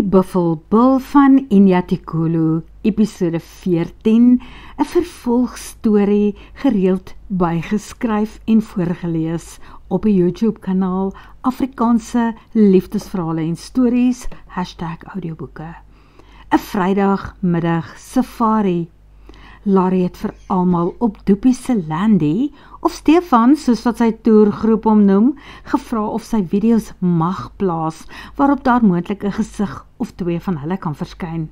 Buffelbul van Inyatikulu, episode 14, 'n vervolgstorie gereeld bygeskryf en voorgelees op die YouTube-kanaal Afrikaanse liefdesverhale en stories, #audioboeke. 'n Vrydagmiddag safari. Larry het vir almal op Doopie se landie, of Stefan, soos wat sy toergroep hom noem, gevra of sy video's mag plaas, waarop daar moontlik 'n gesig of twee van hulle kan verskyn.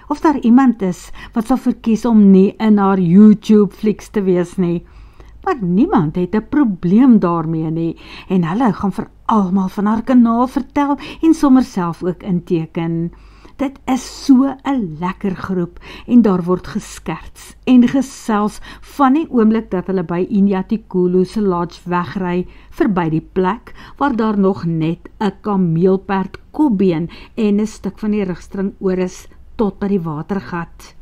Of daar iemand is wat sal verkies om nie in haar YouTube-flieks te wees nie. Maar niemand het 'n probleem daarmee nie, en hulle gaan vir almal van haar kanaal vertel en sommer self ook inteken. Dit is so 'n lekker groep en daar word geskerts en gesels van die oomblik dat hulle by Inyatikulu se lodge wegry verby die plek waar daar nog net 'n kameelperd kopbeen en 'n stuk van die rugstring oor is tot by die watergat.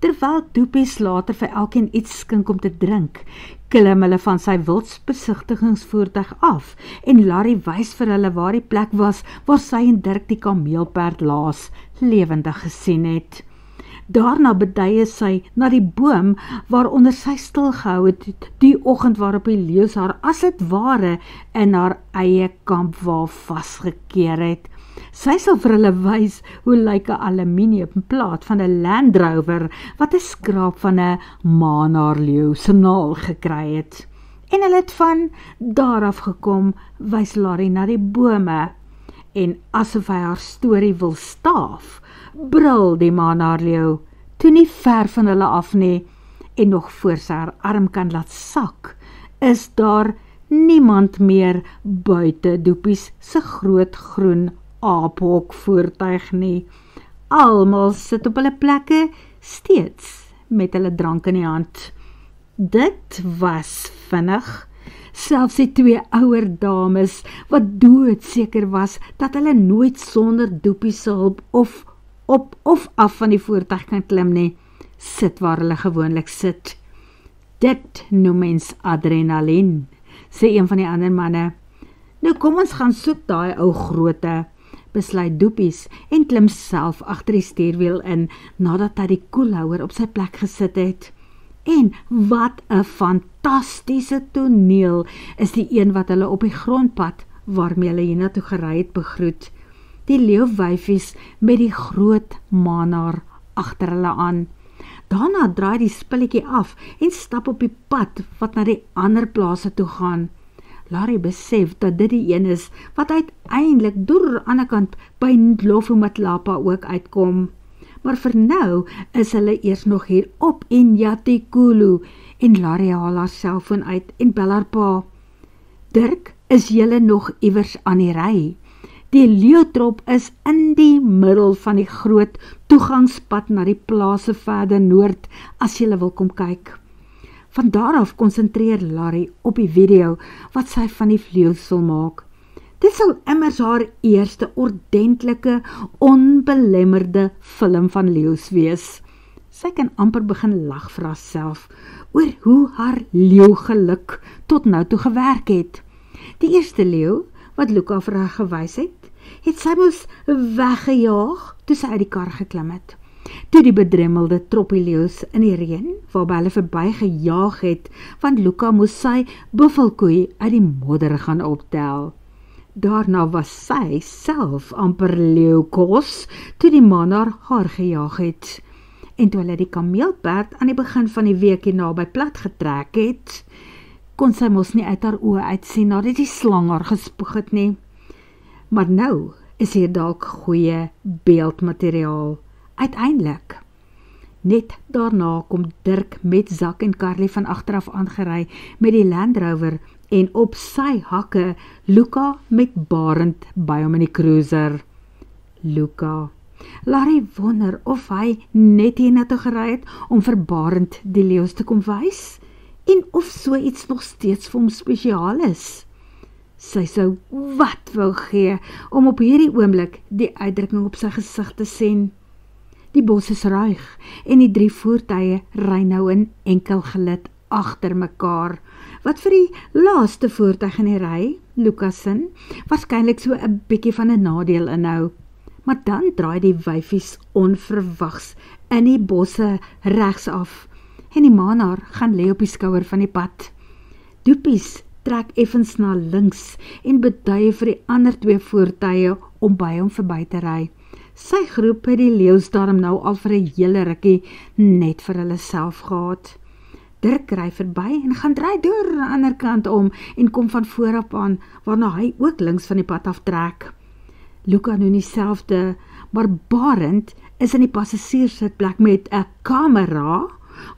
Terwyl Doopies later vir elkeen iets skink om te drink, klim hulle van sy wildsbesigtigingsvoertuig af en Larry wys vir hulle waar die plek was waar sy en Dirk die kameelperd laas lewendig gesien het. Daarna beduie sy na die boom waaronder sy stilgehou het die oggend waarop die leeu's haar as dit ware in haar eie kampwa vasgekeer het. Sy sal vir hulle wys hoe lyk 'n aluminiumplaat van 'n Land Rover wat 'n skraap van 'n manarleeu se naal gekry het. En hulle het van daar af gekom, wys Larry na die bome. En asof hy haar storie wil staaf, brul die manarleeu, toe nie ver van hulle af nie, en nog voor sy haar arm kan laat sak, is daar niemand meer buite Doopies se groot groen aaphok voertuig nie. Almal sit op hulle plekke, steeds met hulle drank in die hand. Dit was vinnig. Selfs die twee ouer dames, wat doodseker was, dat hulle nooit sonder Doopie se hulp of op of af van die voertuig kan klim nie, sit waar hulle gewoonlik sit. Dit noem mens adrenalien, sê een van die ander manne. Nou kom ons gaan soek daai ou groote, besluit Doopies en klim self agter die stuurwiel in, nadat hy die koelhouer op sy plek gesit het. En wat 'n fantastiese toneel is die een wat hulle op die grondpad, waarmee hulle hiernatoe gery het, begroet. Die leeuwyfies met die groot manaar agter hulle aan. Daarna draai die spilletjie af en stap op die pad wat na die ander plase toe gaan. Larry besef dat dit die een is wat uiteindelik deur aan die kant by Ndlovumatlapa ook uitkom. Maar vir nou is hulle eers nog hier op Inyatikulu en Larry haal haar selfoon uit en bel haar pa. Dirk, is julle nog iewers aan die ry? Die leeutrop is in die middel van die groot toegangspad na die plase verder noord as julle wil kom kyk. Van daar af konsentreer Larry op die video wat sy van die leeu's wil maak. Dit sal immers haar eerste ordentlike, onbelemmerde film van leeu's wees. Sy kan amper begin lag vir haarself oor hoe haar leeugeluk tot nou toe gewerk het. Die eerste leeu wat Luka vir haar gewys het sy mos weggejaag toe sy uit die kar geklim het. Toe die bedremmelde troppie leeu's in die reën, waarby hulle verby gejaag het, want Luka moes sy buffelkoei uit die modder gaan optel. Daarna was sy self amper leeukos, toe die mannaar haar gejaag het. En toe hulle die kameelperd aan die begin van die week hierna by plat getrek het, kon sy mos nie uit haar oë uitsien nadat die slang haar gespoeg het nie. Maar nou is hier dalk goeie beeldmateriaal. Uiteindelik. Net daarna kom Dirk met Zak en Carly van agteraf aangery met die Land Rover en op sy hakke Luka met Barend by hom in die cruiser. Luka. Larry wonder of hy net hiernatoe gery het om vir Barend die leeu's te kom wys en of so iets nog steeds vir hom spesiaal is. Sy sou wat wou gee om op hierdie oomblik die uitdrukking op sy gesig te sien. Die bos is ruig en die 3 voertuie ry nou in enkel gelid agter mekaar, wat vir die laaste voertuig in die ry, Lukasin, waarskynlik so 'n bietjie van 'n nadeel inhou. Maar dan draai die wyfies onverwags in die bosse regs af en die maanaar gaan lê op die skouer van die pad. Doepies trek effens na links en beduie vir die ander 2 voertuie om by hom verby te ry. Sy groep het die leeu's daarom nou al vir 'n hele rukkie net vir hulle self gehad. Dirk ry verby en gaan draai deur aan die ander kant om en kom van vooraf aan, waarna hy ook links van die pad aftrek. Luca doen dieselfde, maar Barend is in die passasierssitplek met 'n kamera,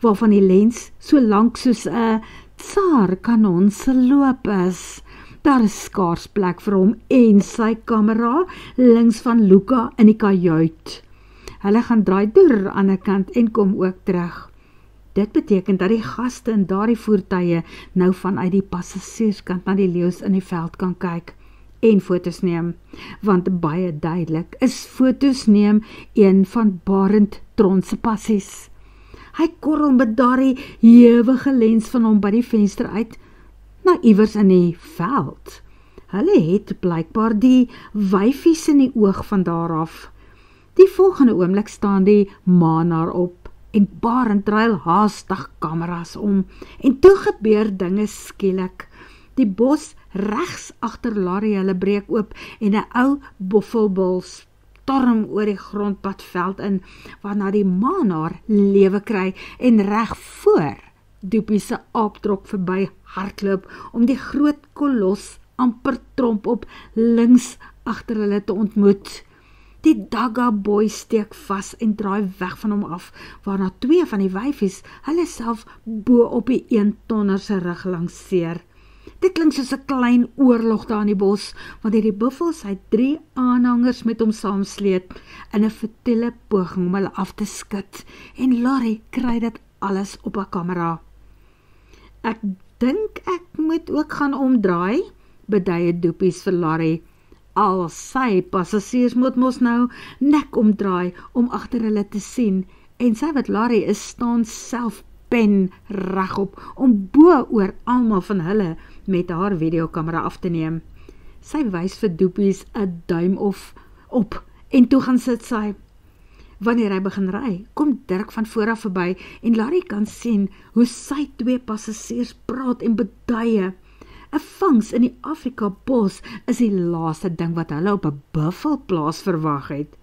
waarvan die lens so lank soos 'n Tsar-kanon se loop is. Daar is skaars plek vir hom en sy kamera links van Luca in die kajuit. Hulle gaan draai deur aan die ander kant en kom ook terug. Dit beteken dat die gaste in daardie voertuie nou vanuit die passasierskant na die leeu's in die veld kan kyk en fotos neem, want baie duidelik is fotos neem een van Barend Tron se passies. Hy korrel met daardie hewige lens van hom by die venster uit, na iewers in die veld. Hulle het blykbaar die wyfies in die oog van daar af. Die volgende oomblik staan die maanaar op en Barend draai haastig kameras om en toe gebeur dinge skielik. Die bos regs agter Larry hulle breek oop en 'n ou boffelbul storm oor die grondpadveld in, waarna die maanaar lewe kry en reg voor Doepie se aaptrok verby hardloop om die groot kolos amper tromp op links agter hulle te ontmoet. Die Dagga boy steek vas en draai weg van hom af, waarna 2 van die wyfies hulle self bo op die 1 tonner se rug lanceer. Dit klink soos 'n klein oorlog daar in die bos, wanneer die buffel sy 3 aanhangers met hom saamsleep in 'n futiele poging om hulle af te skud, en Larry kry dit alles op 'n kamera. Ek dink ek moet ook gaan omdraai, beduie Doepies vir Larry. Al sy passasiers moet mos nou nek omdraai om agter hulle te sien, en sy wat Larry is staan self pen regop om bo oor almal van hulle met haar videokamera af te neem. Sy wys vir Doepies 'n duim op en toe gaan sit sy. Wanneer hy begin ry, kom Dirk van vooraf verby en Larry kan sien hoe sy 2 passasiers praat en beduie. 'n Vangs in die Afrika bos is die laaste ding wat hulle op 'n buffelplaas verwag het.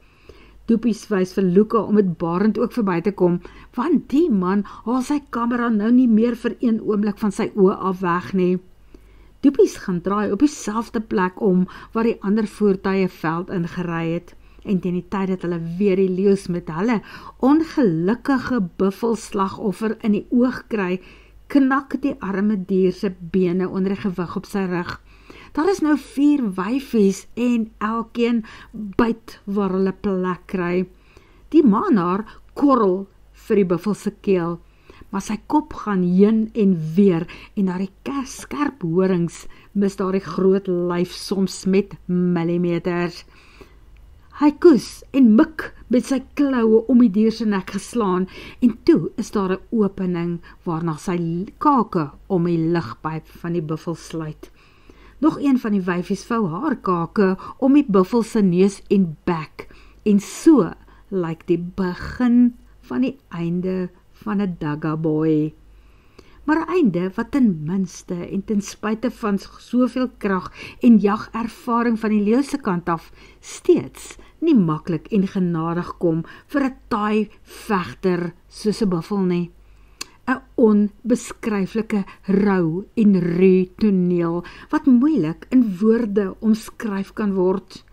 Doepies wys vir Luca om met Barend ook verby te kom, want die man haal sy kamera nou nie meer vir 1 oomblik van sy oë af weg nie. Doepies gaan draai op dieselfde plek om waar die ander voertuie veld ingery het, en teen die tyd dat hulle weer die leeu's met hulle ongelukkige buffelslagoffer in die oog kry, knak die arme dier se bene onder die gewig op sy rug. Daar is nou 4 wyfies en elkeen byt waar hulle plek kry. Die maanaar korrel vir die buffel se keel, maar sy kop gaan heen en weer en na die skerp horings mis daar die groot lyf soms met millimeters. Hy kus en mik met sy kloue om die dier se nek geslaan en toe is daar 'n opening waarna sy kake om die ligpyp van die buffel sluit. Nog een van die wyfies vou haar kake om die buffel se neus en bek en so lyk die begin van die einde van 'n Dagga boy. Maar 'n einde wat ten minste en ten spyte van soveel krag en jagervaring van die leeu se kant af steeds nie maklik en genadig kom vir 'n taai vegter soos 'n buffel nie. 'n Onbeskryflike rou en ruw toneel wat moeilik in woorde omskryf kan word.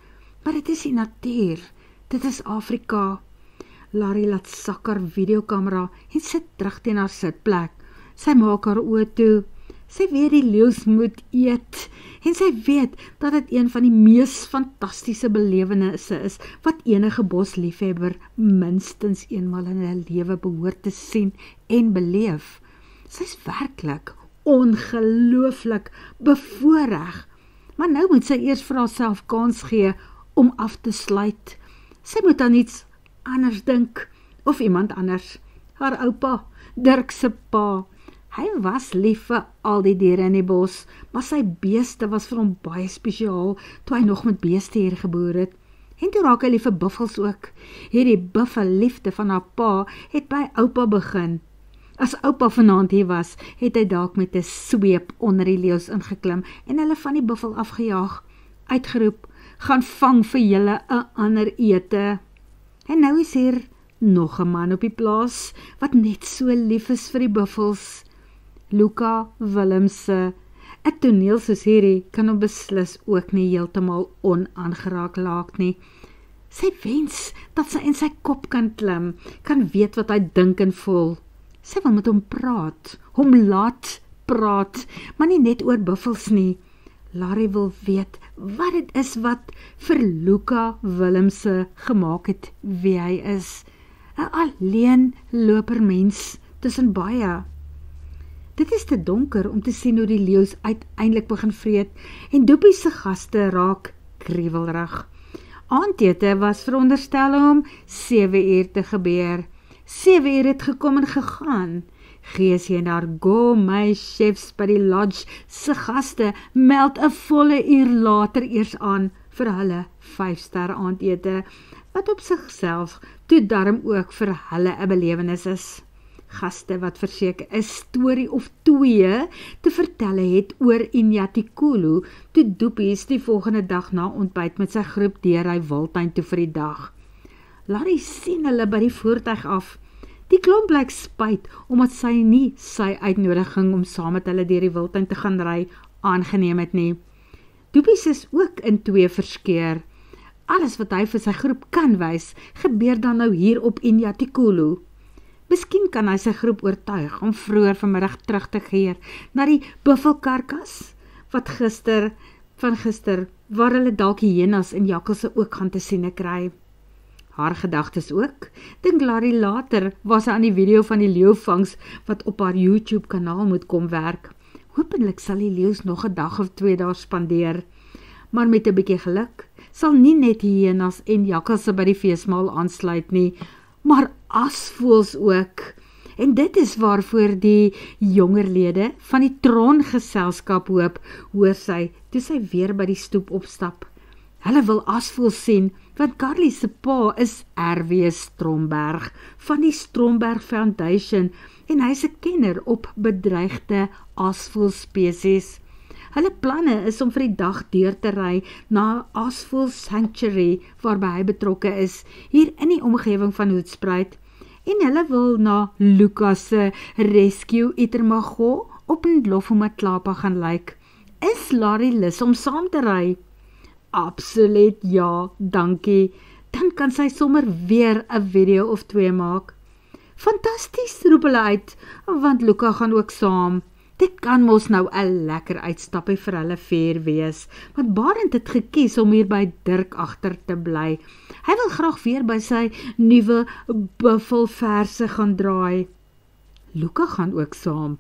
Maar dit is die natuur, dit is Afrika. Larry laat sak haar videokamera en sit terug teen haar sitplek. Sy maak haar oë toe. Sy weet die leeu's moet eet en sy weet dat dit een van die mees fantastiese belewennisse is wat enige bosliefhebber minstens eenmal in 'n lewe behoort te sien en beleef. Sy's werklik ongelooflik bevoorreg, maar nou moet sy eers vir haarself kans gee om af te sluit. Sy moet aan iets anders dink, of iemand anders. Haar oupa, Dirk se pa. Hy was lief vir al die diere in die bos, maar sy beeste was vir hom baie spesiaal, toe hy nog met beeste hier geboer het. En toe raak hy lief vir buffels ook. Hierdie buffelliefde van haar pa het by oupa begin. As oupa vanaand hier was, het hy dalk met 'n sweep onder die leeu's ingeklim en hulle van die buffel afgejaag, uitgeroep, gaan vang vir julle 'n ander ete. En nou is hier nog 'n man op die plaas, wat net so lief is vir die buffels. Luka Willemse. 'n Toneel soos hierdie kan hom beslis ook nie heeltemal onaangeraak laak nie. Sy wens dat sy in sy kop kan klim, kan weet wat hy dink en voel. Sy wil met hom praat, hom laat praat, maar nie net oor buffels nie. Larry wil weet wat dit is wat vir Luka Willemse gemaak het wie hy is. 'n Alleen loper mens tussen baie. Dit is te donker om te sien hoe die leeu's uiteindelik begin vreet en Doopie se gaste raak kriewelrig. Aandete was veronderstel om 7 uur te gebeur. 7 uur het gekom en gegaan. Gees jy naar Go My Chefs by die lodge se gaste meld 'n volle uur later eers aan vir hulle 5-ster aandete, wat op sigself toe darm ook vir hulle 'n belewenis is. Gaste wat verseker 'n storie of 2 te vertel het oor Inyatikulu, toe Doepies die volgende dag na ontbyt met sy groep deurry Wildtuin toe vir die dag. Larry sien hulle by die voertuig af. Die klomp lyk spyt, omdat sy nie sy uitnodiging om saam met hulle deur die Wildtuin te gaan ry aangeneem het nie. Doepies is ook in 2 verskeur. Alles wat hy vir sy groep kan wys, gebeur dan nou hier op Inyatikulu. Miskien kan hy sy groep oortuig om vroeër vanmiddag terug te keer na die buffelkarkas, wat gister, waar hulle dalk hyenas en jakkalse ook gaan te siene kry. Haar gedagtes ook, dink Larry later, was sy aan die video van die leeuvangs wat op haar YouTube kanaal moet kom werk. Hopelik sal die leeu's nog 'n dag of 2 daar spandeer, maar met 'n bietjie geluk, sal nie net hyenas en jakkalse by die feesmaal aansluit nie, maar asvoëls ook. En dit is waarvoor die jonger lede van die Tron-geselskap hoop, hoor sy, toe sy weer by die stoep opstap. Hulle wil asvoëls sien, want Carly se pa is R.W. Stromberg, van die Stromberg Foundation, en hy is 'n kenner op bedreigde asvoëlspesies. Hulle planne is om vir die dag deur te ry na Asvoël Sanctuary, waarby hy betrokke is, hier in die omgewing van Hoedspruit, en hulle wil na Lukas se Rescue Itermago op Ndlovumatlapa gaan lyk. Is Larry lus om saam te ry? Absoluut ja, dankie. Dan kan sy sommer weer 'n video of 2 maak. Fantasties, roep hulle uit, want Luka gaan ook saam. Dit kan mos nou 'n lekker uitstappie vir hulle 4 wees, want Barend het gekies om hier by Dirk agter te bly. Hy wil graag weer by sy nuwe buffelverse gaan draai. Luka gaan ook saam.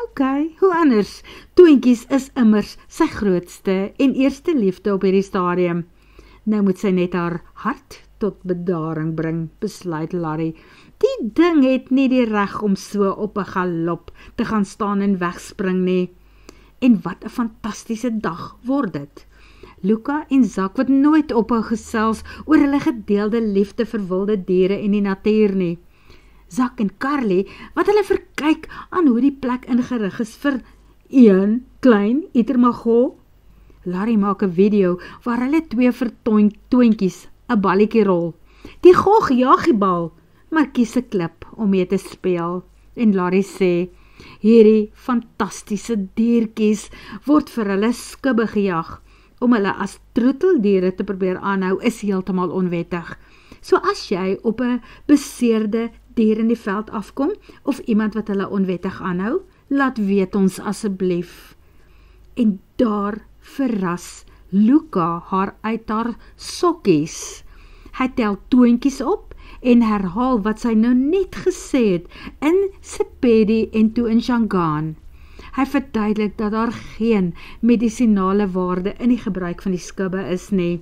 OK, hoe anders? Twinkies is immers sy grootste en eerste liefde op hierdie stadium. Nou moet sy net haar hart tot bedaring bring, besluit Larry. Die ding het nie die reg om so op 'n galop te gaan staan en wegspring nie. En wat 'n fantastiese dag word dit. Luka en Zak wat nooit ophou gesels oor hulle gedeelde liefde vir wilde diere en die natuur nie. Zak en Carly, wat hulle verkyk aan hoe die plek ingerig is vir een klein Itermago. Larry maak 'n video waar hulle 2 vertoentjies 'n balletjie rol. Die gog jagiebal, maar kies 'n klip om mee te speel. En Larry sê, hierdie fantastiese diertjies word vir hulle skubbe gejag. Om hulle as troeteldiere te probeer aanhou is heeltemal onwettig. So as jy op 'n beseerde dier in die veld afkom, of iemand wat hulle onwettig aanhou, laat weet ons asseblief. En daar verras Luka haar uit haar sokkies. Hy tel toontjies op en herhaal wat sy nou net gesê het in Sepedi en toe in Shangaan. Hy verduidelik dat daar geen medisinale waarde in die gebruik van die skubbe is nie.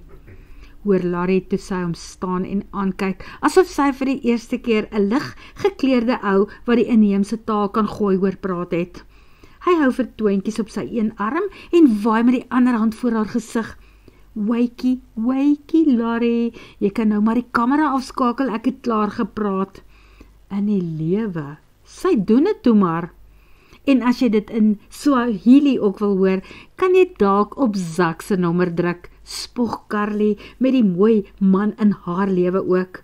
Hoor Larry toe sy hom staan en aankyk, asof sy vir die eerste keer 'n lig gekleurde ou wat die inheemse taal kan gooi hoor praat het. Hy hou vir toontjies op sy een arm en waai met die ander hand voor haar gesig. Wykie, Larry, jy kan nou maar die kamera afskakel, ek het klaar gepraat. In die lewe, sy doen het toe maar. En as jy dit in Swahili ook wil hoor, kan jy dalk op Zak se nommer druk, spog Carly met die mooi man in haar lewe ook.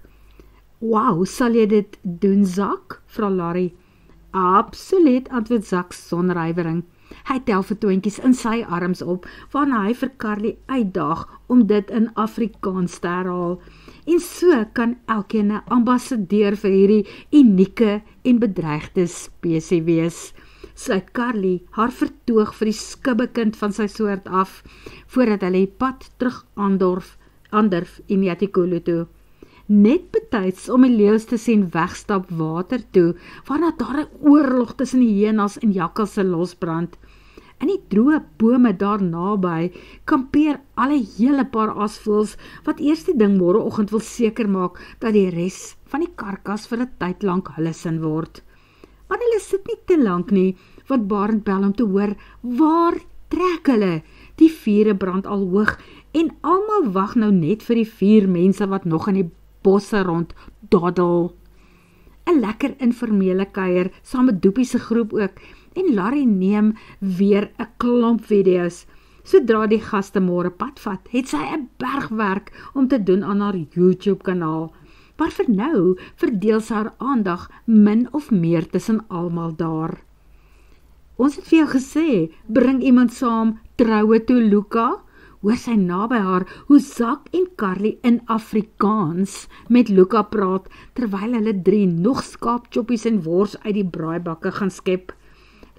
Wow, sal jy dit doen, Zak? Vra Larry. Absoluut, antwoord Zak sonder huiwering. Hy tel vertoontjies in sy arms op, waarna hy vir Carly uitdaag om dit in Afrikaans te herhaal. En so kan elkeen 'n ambassadeur vir hierdie unieke en bedreigde spesie wees. Sluit Carly haar vertoog vir die skibbekind van sy soort af, voordat hulle die pad terug aandurf in Yatikulu toe. Net betyds om die leeu's te sien wegstap water toe, waarna daar 'n oorlog tussen die hyenas en jakkalse losbrand. In die droë bome daar naby kampeer al 'n hele paar aasvoëls wat eers die ding môreoggend wil seker maak dat die res van die karkas vir 'n tyd lank hulle sin word. Maar hulle sit nie te lank nie, want Barend bel om te hoor, waar trek hulle? Die vure brand al hoog en almal wag nou net vir die 4 mense wat nog in die bosse rond daddel. 'n lekker informele kuier saam met Doopie se groep ook, en Larry neem weer 'n klomp video's. Sodra die gaste môre pad vat, het sy 'n bergwerk om te doen aan haar YouTube kanaal. Maar vir nou verdeel sy haar aandag min of meer tussen almal daar. Ons het vir jou gesê, bring iemand saam troue toe Luka. Hoor sy naby haar hoe Zak en Carly in Afrikaans met Luka praat, terwyl hulle 3 nog skaapchoppies en wors uit die braaibakke gaan skep.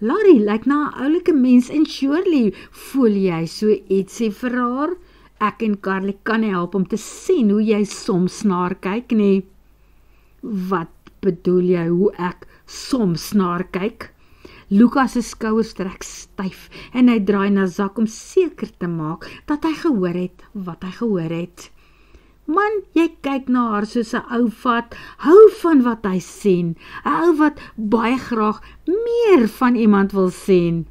Larry lyk na 'n oulike mens en Shirley, voel jy so ietsie vir haar? Ek en Carly kan nie help om te sien hoe jy soms na haar kyk nie. Wat bedoel jy hoe ek soms na haar kyk? Luka se skouers trek styf en hy draai na Zak om seker te maak dat hy gehoor het wat hy gehoor het. Man, jy kyk na haar soos 'n ou vat, hou van wat hy sien, 'n ou wat baie graag meer van iemand wil sien.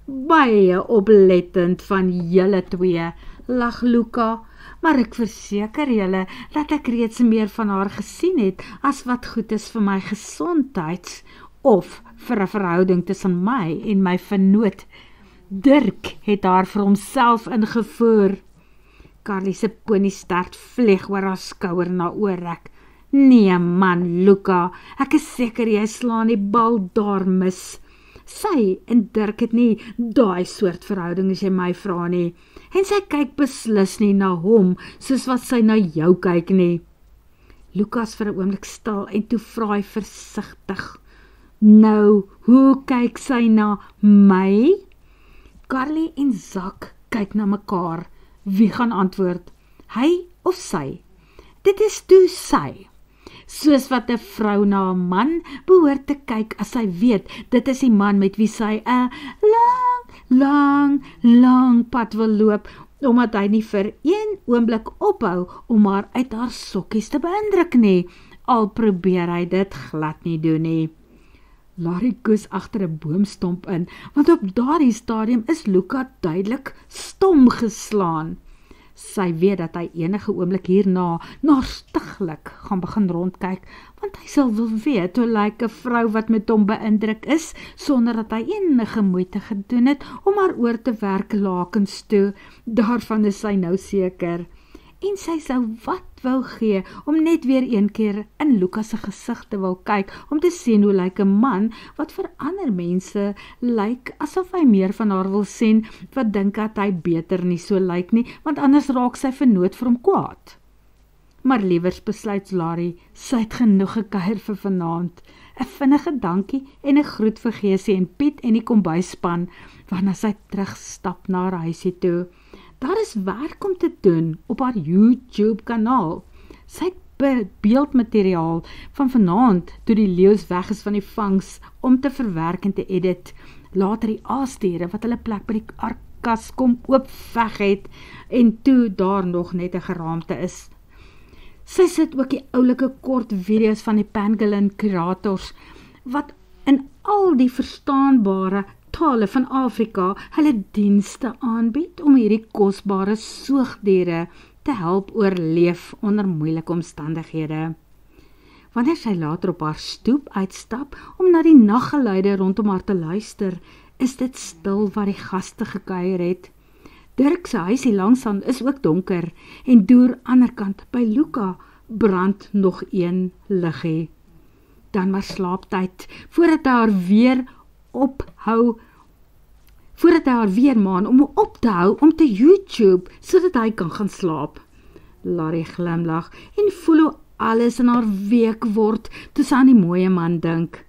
Baie oplettend van julle twee, lag Luka, maar ek verseker julle dat ek reeds meer van haar gesien het as wat goed is vir my gesondheid of vir 'n verhouding tussen my en my vennoot. Dirk het haar vir homself ingevoer. Carly se poniestert vlieg oor haar skouer na oorrek. Nee man, Luka, ek is seker jy slaan die bal daar mis. Sy en Dirk het nie daai soort verhouding as jy my vra nie. En sy kyk beslis nie na hom soos wat sy na jou kyk nie. Lukas vir 'n oomblik stil en toe vra hy versigtig. Nou, hoe kyk sy na my? Carly en Zak kyk na mekaar. Wie gaan antwoord? Hy of sy? Dit is toe sy. Soos wat 'n vrou na 'n man behoort te kyk as sy weet, dit is die man met wie sy 'n lang pad wil loop, omdat hy nie vir een oomblik ophou om haar uit haar sokkies te beïndruk nie, al probeer hy dit glad nie doen nie. Larry koes agter 'n boomstomp in, want op daardie stadium is Luka duidelik stom geslaan. Sy weet dat hy enige oomblik hierna naastiglik gaan begin rondkyk, want hy sal wil weet hoe lyk 'n vrou wat met hom beïndruk is, sonder dat hy enige moeite gedoen het om haar oor te werk lakens toe. Daarvan is sy nou seker. En sy sou wat wou gee om net weer een keer in Luka se gesig te wil kyk, om te sien hoe lyk 'n man wat vir ander mense lyk asof hy meer van haar wil sien, wat dink dat hy beter nie so lyk nie, want anders raak sy vernoot vir hom kwaad. Maar liewers besluit Larry, sy het genoeg gekuier vir vanaand. 'n Vinnige dankie en 'n groet vir Geesie en Piet en die kombuisspan, waarna sy terugstap na haar huisie toe. Daar is werk om te doen op haar YouTube kanaal. Sy het beeldmateriaal van vanaand toe die leeu's weg is van die vangs om te verwerk en te edit. Later die aasdiere wat hulle plek by die karkas kom oopveg het en toe daar nog net 'n geraamte is. Sy sit ook die oulike kort video's van die Pangolin kurators wat in al die verstaanbare tale van Afrika hulle dienste aanbied om hierdie kosbare soogdiere te help oorleef onder moeilike omstandighede. Wanneer sy later op haar stoep uitstap om na die naggeluide rondom haar te luister, is dit stil waar die gaste gekuier het. Dirk se huisie langsaan is ook donker en deur anderkant by Luka brand nog een liggie. Dan maar slaaptyd, voordat hy haar weer maan om op te hou om te YouTube, sodat hy kan gaan slaap. Larry glimlag en voel hoe alles in haar week word, toe sy aan die mooie man dink.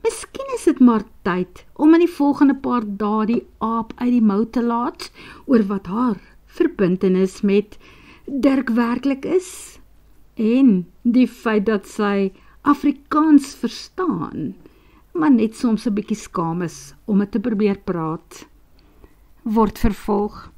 Miskien is dit maar tyd om in die volgende paar dae die aap uit die mou te laat, oor wat haar verbintenis met Dirk werklik is, en die feit dat sy Afrikaans verstaan, maar net soms 'n bietjie skaam is om dit te probeer praat. Word vervolg.